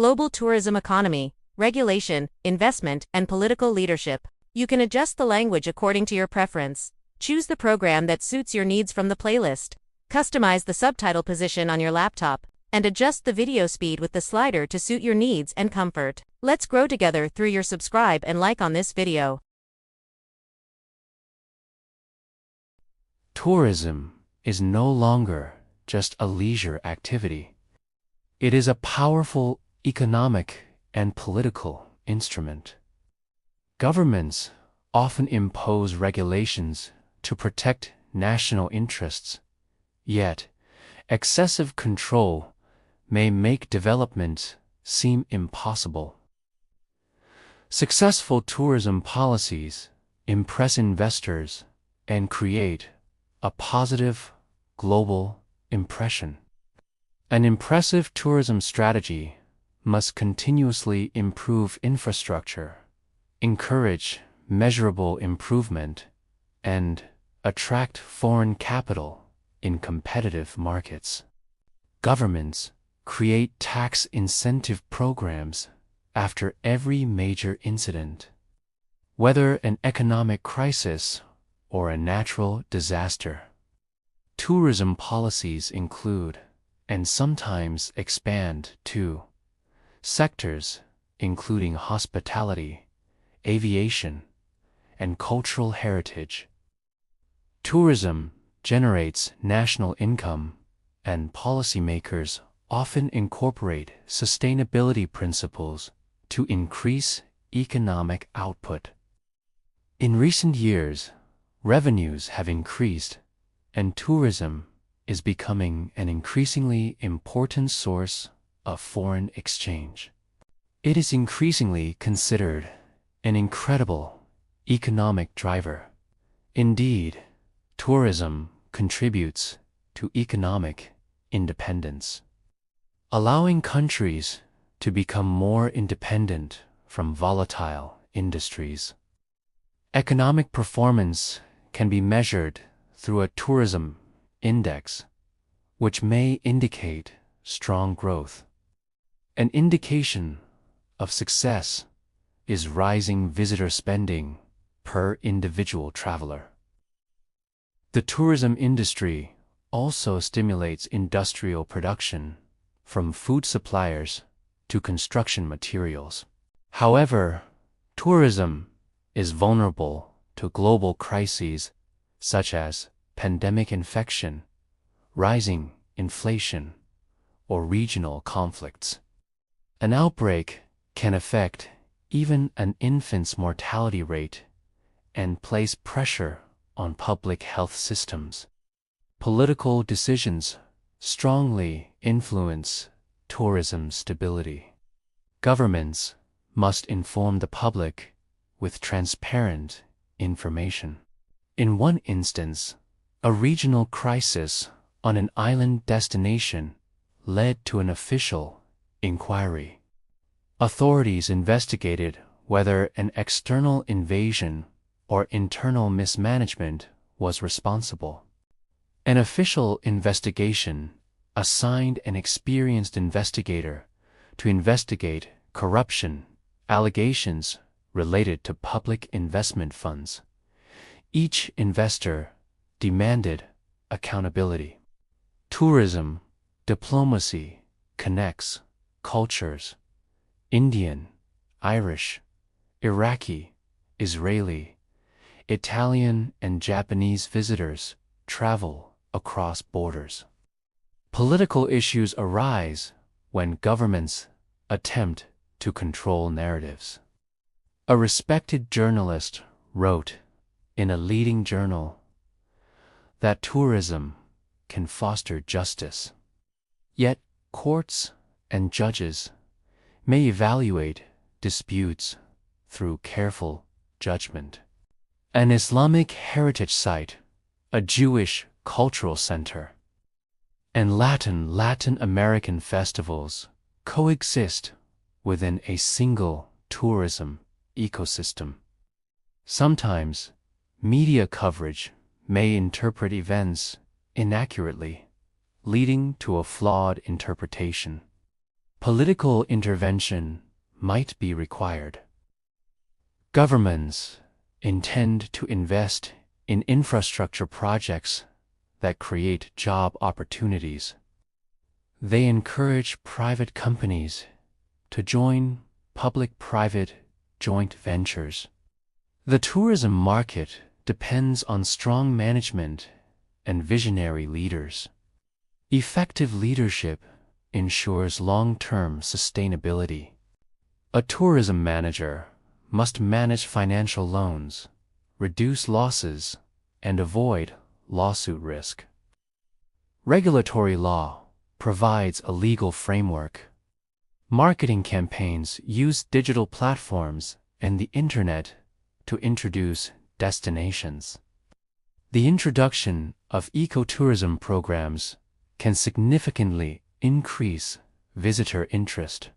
global tourism economy, regulation, investment, and political leadership. You can adjust the language according to your preference. Choose the program that suits your needs from the playlist. Customize the subtitle position on your laptop, and adjust the video speed with the slider to suit your needs and comfort. Let's grow together through your subscribe and like on this video. Tourism is no longer just a leisure activity. It is a powerful economic and political instrument. Governments often impose regulations to protect national interests, yet excessive control may make development seem impossible. Successful tourism policies impress investors and create a positive global impression. An impressive tourism strategy must continuously improve infrastructure, encourage measurable improvement, and attract foreign capital in competitive markets. Governments create tax incentive programs after every major incident, whether an economic crisis or a natural disaster. Tourism policies include, and sometimes expand to, sectors including hospitality, aviation, and cultural heritage. Tourism generates national income, and policymakers often incorporate sustainability principles to increase economic output. In recent years, revenues have increased, and tourism is becoming an increasingly important source of foreign exchange. It is increasingly considered an incredible economic driver. Indeed, tourism contributes to economic independence, allowing countries to become more independent from volatile industries. Economic performance can be measured through a tourism index, which may indicate strong growth. An indication of success is rising visitor spending per individual traveler. The tourism industry also stimulates industrial production, from food suppliers to construction materials. However, tourism is vulnerable to global crises such as pandemic infection, rising inflation, or regional conflicts. An outbreak can affect even an infant's mortality rate and place pressure on public health systems. Political decisions strongly influence tourism stability. Governments must inform the public with transparent information. In one instance, a regional crisis on an island destination led to an official inquiry. Authorities investigated whether an external invasion or internal mismanagement was responsible. An official investigation assigned an experienced investigator to investigate corruption allegations related to public investment funds. Each investor demanded accountability. Tourism diplomacy connects cultures. Indian, Irish, Iraqi, Israeli, Italian, and Japanese visitors travel across borders. Political issues arise when governments attempt to control narratives. A respected journalist wrote in a leading journal that tourism can foster justice. Yet courts and judges may evaluate disputes through careful judgment. An Islamic heritage site, a Jewish cultural center, and Latin American festivals coexist within a single tourism ecosystem. Sometimes, media coverage may interpret events inaccurately, leading to a flawed interpretation. political intervention might be required. Governments intend to invest in infrastructure projects that create job opportunities. They encourage private companies to join public-private joint ventures. The tourism market depends on strong management and visionary leaders. Effective leadership ensures long-term sustainability. A tourism manager must manage financial loans, reduce losses, and avoid lawsuit risk. Regulatory law provides a legal framework. Marketing campaigns use digital platforms and the Internet to introduce destinations. The introduction of ecotourism programs can significantly increase visitor interest.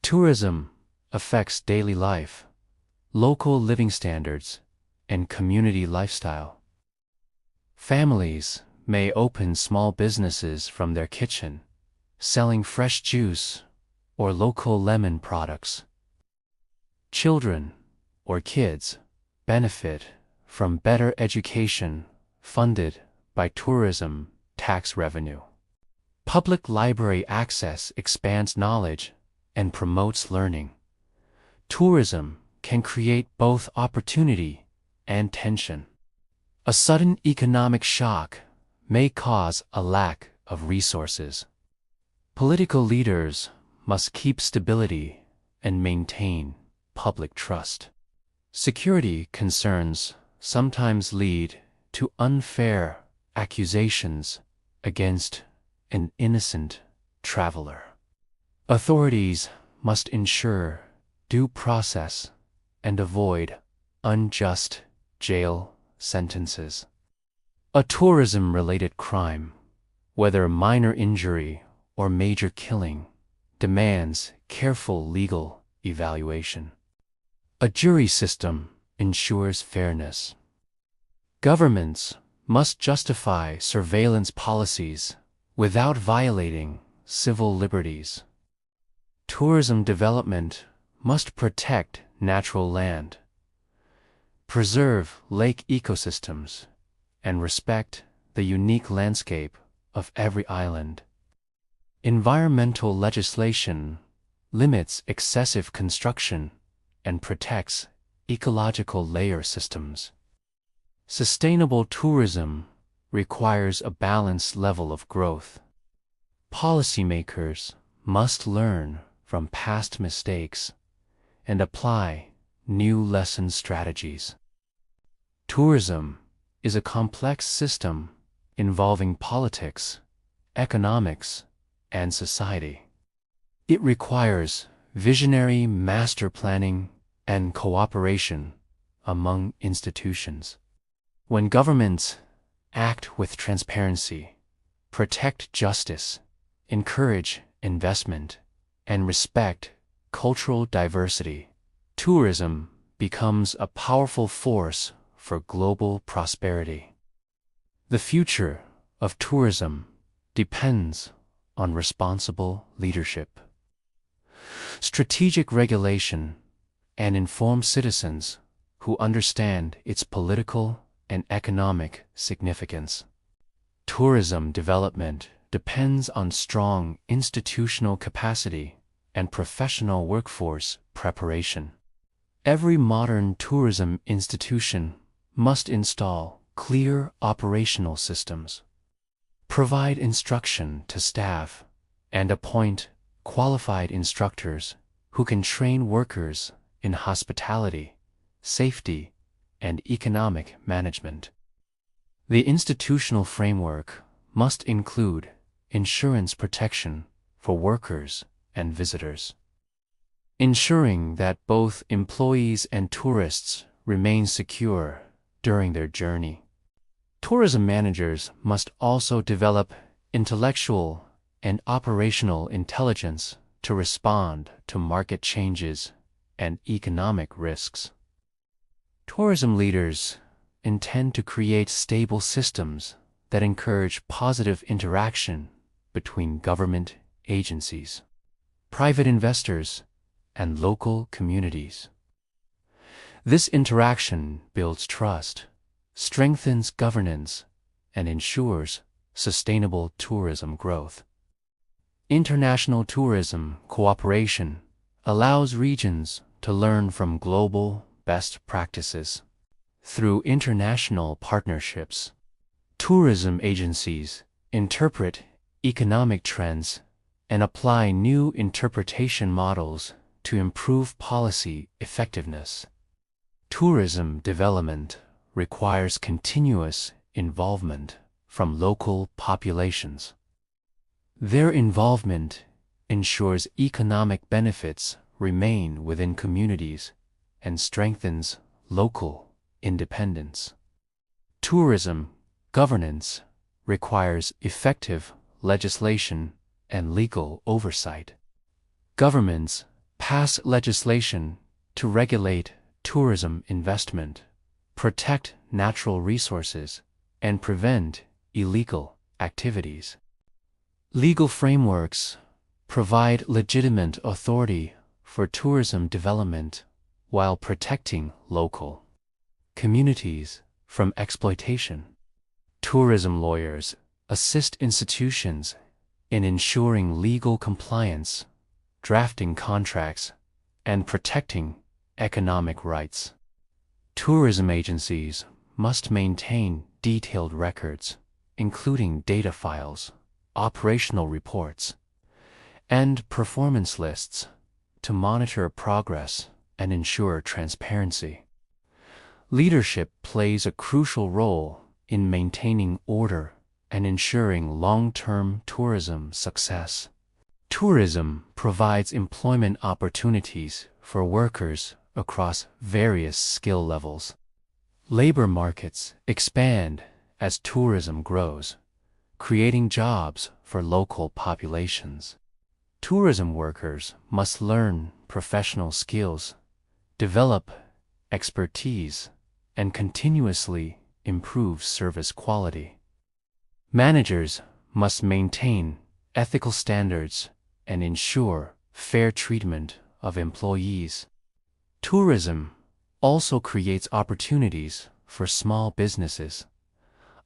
Tourism affects daily life, local living standards, and community lifestyle. Families may open small businesses from their kitchen, selling fresh juice or local lemon products. Children or kids benefit from better education funded by tourism tax revenue. Public library access expands knowledge and promotes learning. Tourism can create both opportunity and tension. A sudden economic shock may cause a lack of resources. Political leaders must keep stability and maintain public trust. Security concerns sometimes lead to unfair accusations against an innocent traveler. Authorities must ensure due process and avoid unjust jail sentences. A tourism-related crime, whether minor injury or major killing, demands careful legal evaluation. A jury system ensures fairness. Governments must justify surveillance policies without violating civil liberties. Tourism development must protect natural land, preserve lake ecosystems, and respect the unique landscape of every island. Environmental legislation limits excessive construction and protects ecological layer systems. Sustainable tourism requires a balanced level of growth. Policymakers must learn from past mistakes and apply new lesson strategies. Tourism is a complex system involving politics, economics, and society. It requires visionary master planning and cooperation among institutions. When governments act with transparency, protect justice, encourage investment, and respect cultural diversity, tourism becomes a powerful force for global prosperity. The future of tourism depends on responsible leadership, strategic regulation, and informed citizens who understand its political and economic significance. Tourism development depends on strong institutional capacity and professional workforce preparation. Every modern tourism institution must install clear operational systems, provide instruction to staff, and appoint qualified instructors who can train workers in hospitality, safety, and economic management. The institutional framework must include insurance protection for workers and visitors, ensuring that both employees and tourists remain secure during their journey. Tourism managers must also develop intellectual and operational intelligence to respond to market changes and economic risks. Tourism leaders intend to create stable systems that encourage positive interaction between government agencies. private investors, and local communities. This interaction builds trust, strengthens governance, and ensures sustainable tourism growth. International tourism cooperation allows regions to learn from global best practices. Through international partnerships, tourism agencies interpret economic trends and apply new interpretation models to improve policy effectiveness. Tourism development requires continuous involvement from local populations. Their involvement ensures economic benefits remain within communities and strengthens local independence. Tourism governance requires effective legislation and legal oversight. Governments pass legislation to regulate tourism investment, protect natural resources, and prevent illegal activities. Legal frameworks provide legitimate authority for tourism development while protecting local communities from exploitation. Tourism lawyers assist institutions in ensuring legal compliance, drafting contracts, and protecting economic rights. Tourism agencies must maintain detailed records, including data files, operational reports, and performance lists to monitor progress and ensure transparency. Leadership plays a crucial role in maintaining order and ensuring long-term tourism success. Tourism provides employment opportunities for workers across various skill levels. Labor markets expand as tourism grows, creating jobs for local populations. Tourism workers must learn professional skills, develop expertise, and continuously improve service quality. Managers must maintain ethical standards and ensure fair treatment of employees. Tourism also creates opportunities for small businesses,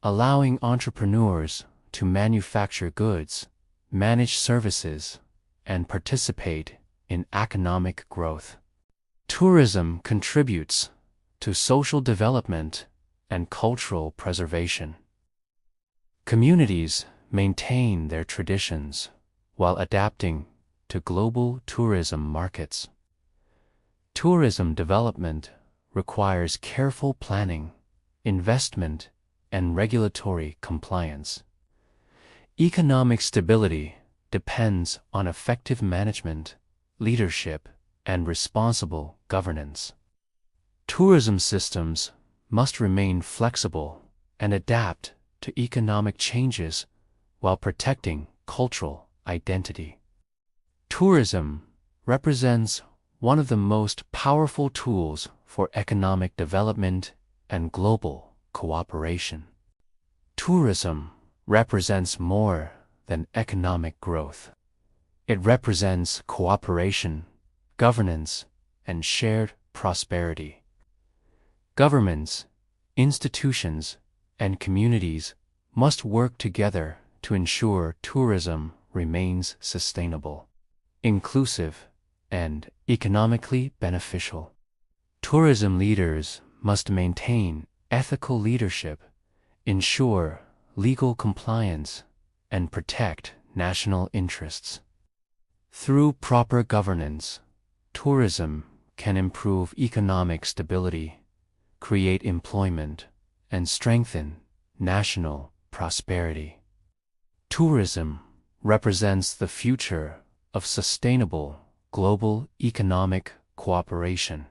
allowing entrepreneurs to manufacture goods, manage services, and participate in economic growth. Tourism contributes to social development and cultural preservation. Communities maintain their traditions while adapting to global tourism markets. Tourism development requires careful planning, investment, and regulatory compliance. Economic stability depends on effective management, leadership, and responsible governance. Tourism systems must remain flexible and adapt to economic changes while protecting cultural identity. Tourism represents one of the most powerful tools for economic development and global cooperation. Tourism represents more than economic growth. It represents cooperation, governance, and shared prosperity. Governments, institutions, and communities must work together to ensure tourism remains sustainable, inclusive, and economically beneficial. Tourism leaders must maintain ethical leadership, ensure legal compliance, and protect national interests. Through proper governance, tourism can improve economic stability, create employment, and strengthen national prosperity. Tourism represents the future of sustainable global economic cooperation.